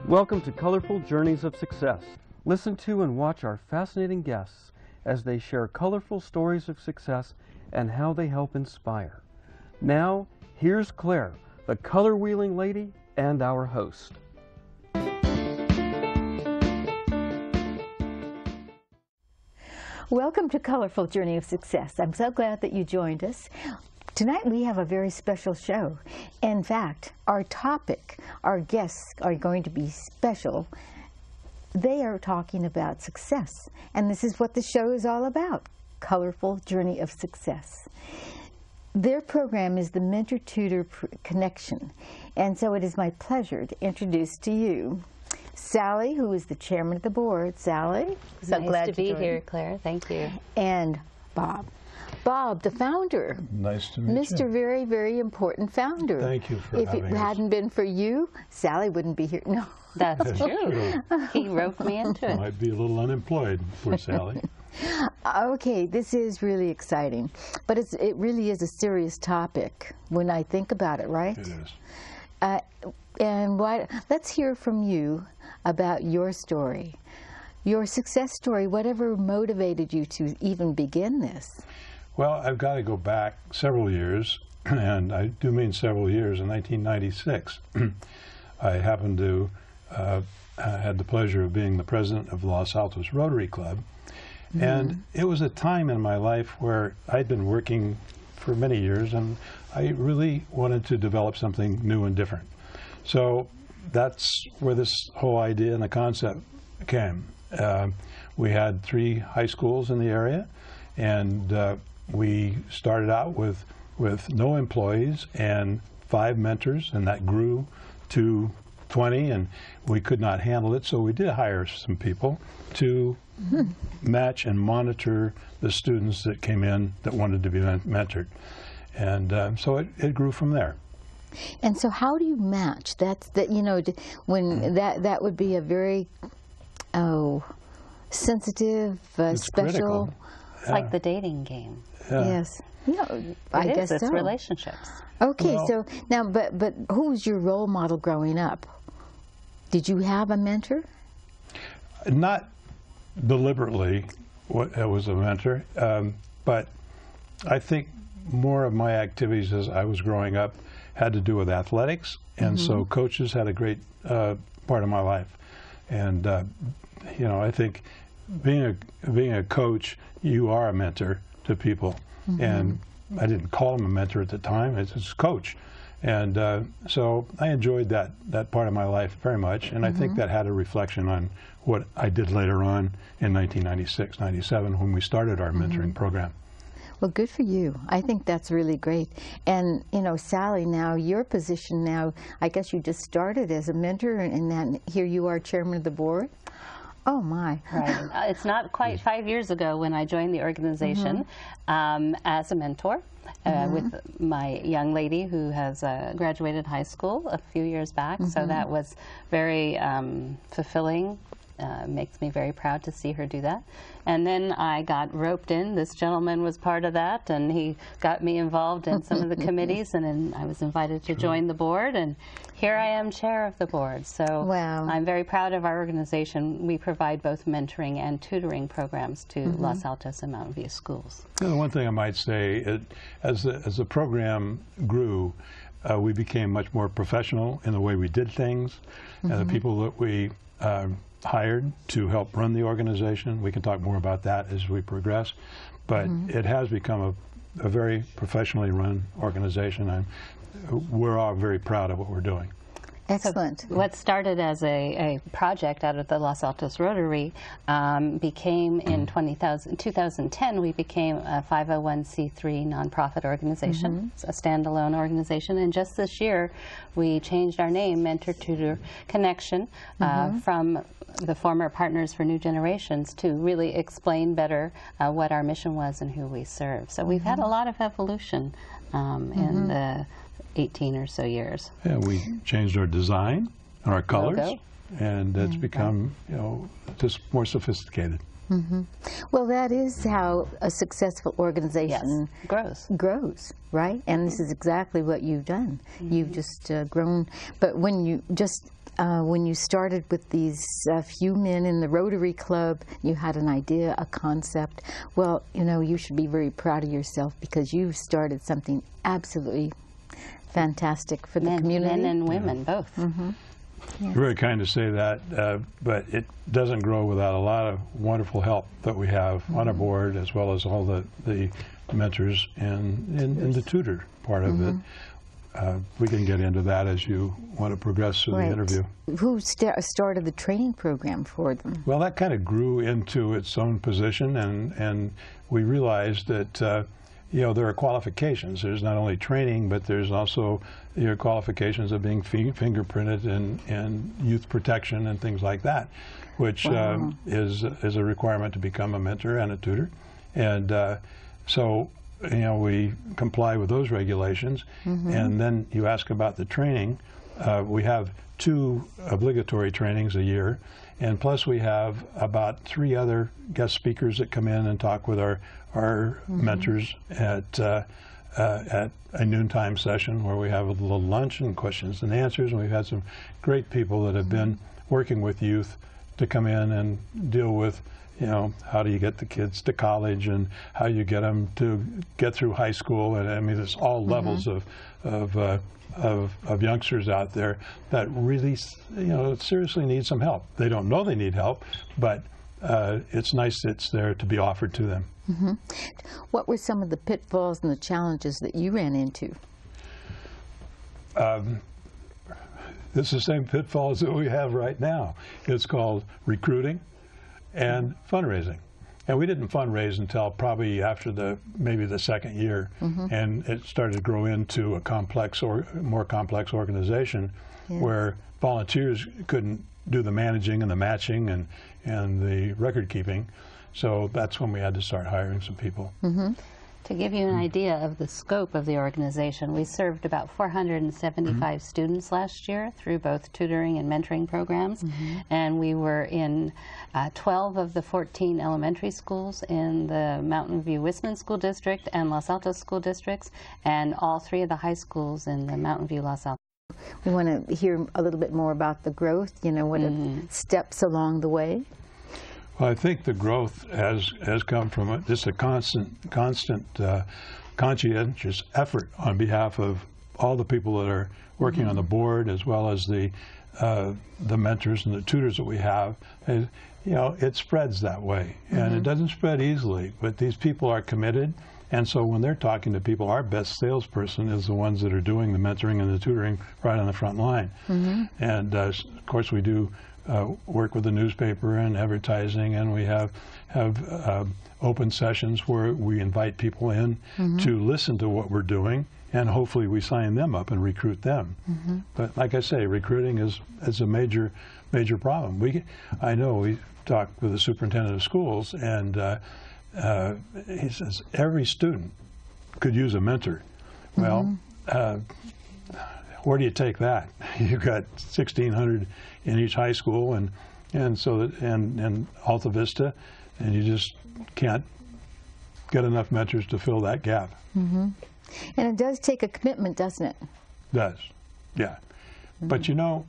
Welcome to Colorful Journeys of Success. Listen to and watch our fascinating guests as they share colorful stories of success and how they help inspire. Now, here's Claire, the color wheeling lady and our host. Welcome to Colorful Journey of Success. I'm so glad that you joined us. Tonight we have a very special show. In fact, our topic, our guests are going to be special. They are talking about success, and this is what the show is all about, Colorful Journey of Success. Their program is the Mentor-Tutor Connection, and so it is my pleasure to introduce to you Sally, who is the chairman of the board. Sally, so glad to be here, Claire. Thank you. And Bob. Bob, the founder. Nice to meet you. Mr. Very, very important founder. Thank you for having us. If it hadn't been for you, Sally wouldn't be here. No. That's true. He roped me into it. Might be a little unemployed, poor Sally. Okay, this is really exciting. But it really is a serious topic when I think about it, right? It is. Let's hear from you about your story, your success story, whatever motivated you to even begin this. Well, I've got to go back several years, and I do mean several years. In 1996, I happened to had the pleasure of being the president of Los Altos Rotary Club, and it was a time in my life where I'd been working for many years, and I really wanted to develop something new and different. So that's where this whole idea and the concept came. We had 3 high schools in the area, and we started out with no employees and 5 mentors, and that grew to 20, and we could not handle it, so we did hire some people to match and monitor the students that came in that wanted to be mentored. And so it grew from there. And so how do you match? When that would be a very sensitive, special. Critical. It's like the dating game. Yeah. Yes. I guess it's so. relationships. Okay, Well, so now, but who was your role model growing up? Did you have a mentor? Not deliberately was a mentor, but I think more of my activities as I was growing up had to do with athletics, and so coaches had a great part of my life. And I think being a coach, you are a mentor to people. And I didn't call him a mentor at the time; it's just coach. And so I enjoyed that part of my life very much, and I think that had a reflection on what I did later on in 1996, 97, when we started our mentoring program. Well, good for you. I think that's really great. And, Sally, now your position now, I guess you just started as a mentor, and then here you are chairman of the board. Oh, my. Right. It's not quite 5 years ago when I joined the organization as a mentor with my young lady who has graduated high school a few years back. So that was very fulfilling. Makes me very proud to see her do that. And then I got roped in. This gentleman was part of that, and he got me involved in some of the committees, and then I was invited to join the board, and here I am chair of the board. So I'm very proud of our organization. We provide both mentoring and tutoring programs to Los Altos and Mountain View schools. One thing I might say, as the program grew, we became much more professional in the way we did things, and the people that we hired to help run the organization. We can talk more about that as we progress, but it has become a very professionally run organization, and we're all very proud of what we're doing. Excellent. So what started as a project out of the Los Altos Rotary became in 2010, we became a 501c3 nonprofit organization, a standalone organization, and just this year we changed our name, Mentor-Tutor Connection, from the former Partners for New Generations to really explain better what our mission was and who we serve. So we've had a lot of evolution in the 18 or so years. Yeah, we changed our design and our colors. Logo. and it's become, you know, just more sophisticated. Well, that is how a successful organization grows, right? And this is exactly what you've done. You've just grown. But when you started with these few men in the Rotary Club, you had an idea, a concept. Well, you know, you should be very proud of yourself because you started something absolutely fantastic for the community. Men and women, both. Yes. Very kind to say that, but it doesn't grow without a lot of wonderful help that we have on our board, as well as all the mentors and the tutor part of it. We can get into that as you want to progress through the interview. Who started the training program for them? Well, that kind of grew into its own position, and we realized that you know, there are qualifications. There's not only training, but there's also your qualifications of being fingerprinted and youth protection and things like that, which is a requirement to become a mentor and a tutor. And so, you know, we comply with those regulations. And then you ask about the training. We have 2 obligatory trainings a year, and plus we have about 3 other guest speakers that come in and talk with our mentors at a noontime session where we have a little lunch and questions and answers, and we've had some great people that have been working with youth to come in and deal with, you know, how do you get the kids to college and how you get them to get through high school. And I mean, there's all levels of youngsters out there that really, you know, seriously need some help. They don't know they need help, but it's nice it's there to be offered to them. What were some of the pitfalls and the challenges that you ran into? It's the same pitfalls that we have right now. It's called recruiting and fundraising. And we didn't fundraise until probably after maybe the second year, and it started to grow into a complex or more complex organization where volunteers couldn't do the managing and the matching and the record keeping. So that's when we had to start hiring some people. To give you an idea of the scope of the organization, we served about 475 students last year through both tutoring and mentoring programs. And we were in 12 of the 14 elementary schools in the Mountain View Wisman School District and Los Altos School Districts, and all 3 of the high schools in the Mountain View Los Altos. We want to hear a little bit more about the growth, you know, what are steps along the way? Well, I think the growth has come from just a constant conscientious effort on behalf of all the people that are working on the board, as well as the mentors and the tutors that we have. And, you know, it spreads that way, and it doesn't spread easily, but these people are committed. And so when they're talking to people, our best salesperson is the ones that are doing the mentoring and the tutoring right on the front line. And of course we do work with the newspaper and advertising, and we have open sessions where we invite people in to listen to what we're doing, and hopefully we sign them up and recruit them. But like I say, recruiting is a major problem. I know we talked with the superintendent of schools, and he says every student could use a mentor. Well, where do you take that? You've got 1,600 in each high school, and so that, and Alta Vista, and you just can't get enough mentors to fill that gap. And it does take a commitment, doesn't it? Does, yeah. But you know,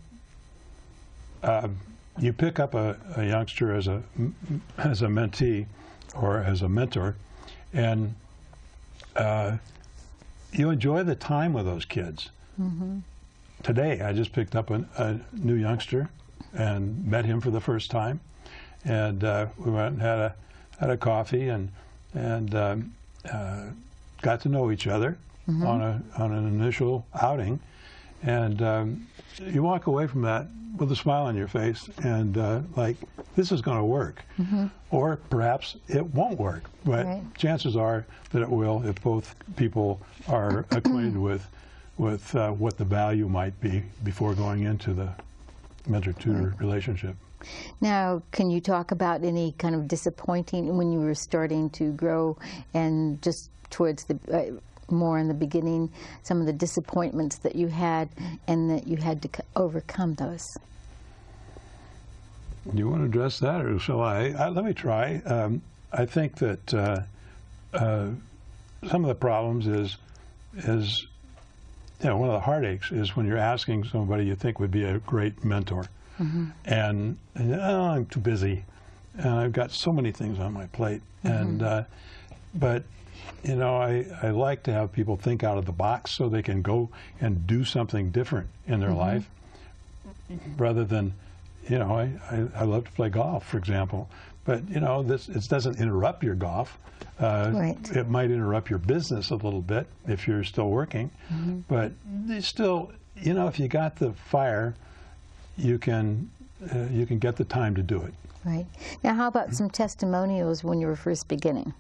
you pick up a youngster as a mentee or as a mentor, and you enjoy the time with those kids. Today, I just picked up a new youngster and met him for the first time, and we went and had a coffee and got to know each other on an initial outing, and you walk away from that with a smile on your face and like, this is going to work. Or perhaps it won't work, but chances are that it will if both people are acquainted with what the value might be before going into the mentor-tutor relationship. Now, can you talk about any kind of disappointing when you were starting to grow, and just towards the more in the beginning, some of the disappointments that you had and that you had to overcome those? Do you want to address that, or shall I? Let me try. I think that some of the problems is one of the heartaches is when you're asking somebody you think would be a great mentor, and oh, I'm too busy, and I've got so many things on my plate, and but I like to have people think out of the box so they can go and do something different in their life, rather than, I love to play golf, for example, but it doesn't interrupt your golf. Right. It might interrupt your business a little bit if you're still working, but still, if you got the fire, you can get the time to do it. Right. Now, how about some testimonials when you were first beginning?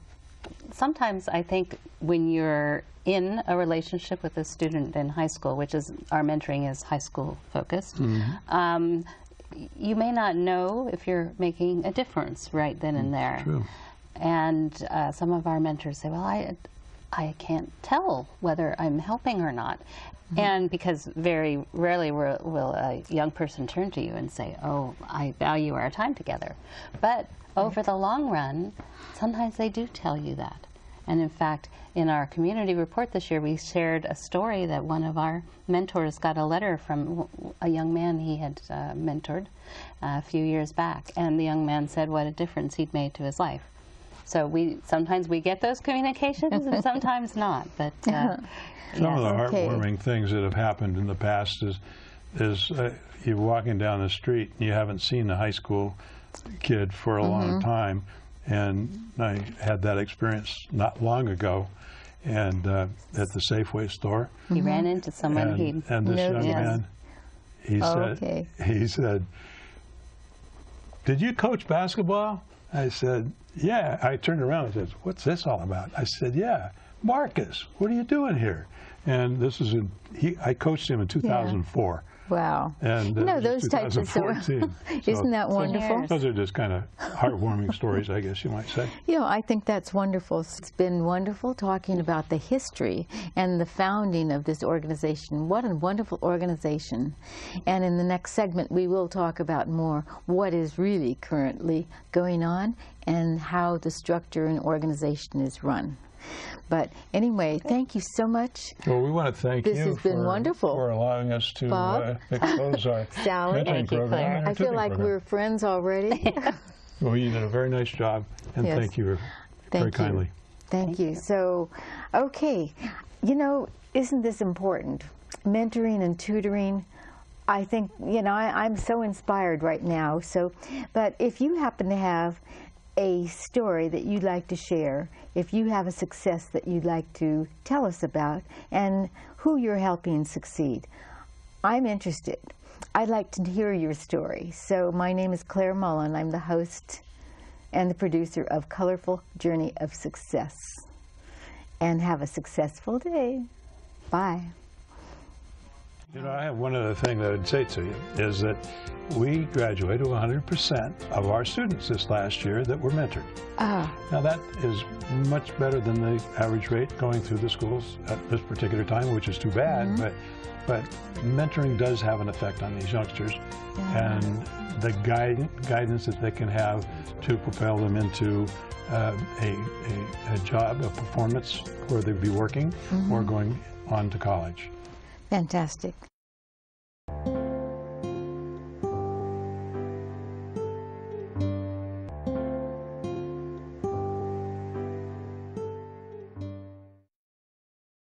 Sometimes I think when you're in a relationship with a student in high school, which is our mentoring is high school focused, you may not know if you're making a difference right then and there. True. And some of our mentors say, well, I can't tell whether I'm helping or not. And because very rarely will a young person turn to you and say, oh, I value our time together. But over the long run, sometimes they do tell you that. And in fact, in our community report this year, we shared a story that one of our mentors got a letter from a young man he had mentored a few years back. And the young man said what a difference he'd made to his life. So sometimes we get those communications and sometimes not. But some of the heartwarming things that have happened in the past is you're walking down the street and you haven't seen a high school kid for a long time, and I had that experience not long ago, and at the Safeway store. You ran into someone and this young man, he said, "Did you coach basketball?" I said, "Yeah." I turned around and said, "What's this all about?" I said, "Yeah, Marcus, what are you doing here?" And this is I coached him in 2004. Wow. And those types of stories. Isn't that wonderful? Those are just kind of heartwarming stories, I guess you might say. I think that's wonderful. It's been wonderful talking about the history and the founding of this organization. What a wonderful organization. And in the next segment, we will talk about more what is really currently going on and how the structure and organization is run. But anyway, thank you so much. Well, we want to thank you has been wonderful. For allowing us to expose our Sally, mentoring program. I feel like we're friends already. Well, you did a very nice job, and thank you very kindly. Thank you. So, okay, isn't this important? Mentoring and tutoring. I think, I'm so inspired right now. But if you happen to have a story that you'd like to share, if you have a success that you'd like to tell us about, and who you're helping succeed, I'm interested. I'd like to hear your story. So my name is Clare Mullin. I'm the host and the producer of Colorful Journey of Success. And have a successful day. Bye. I have one other thing that I'd say to you, is that we graduated 100% of our students this last year that were mentored. Now that is much better than the average rate going through the schools at this particular time, which is too bad, but mentoring does have an effect on these youngsters, and the guidance that they can have to propel them into a job, a performance where they'd be working or going on to college. Fantastic.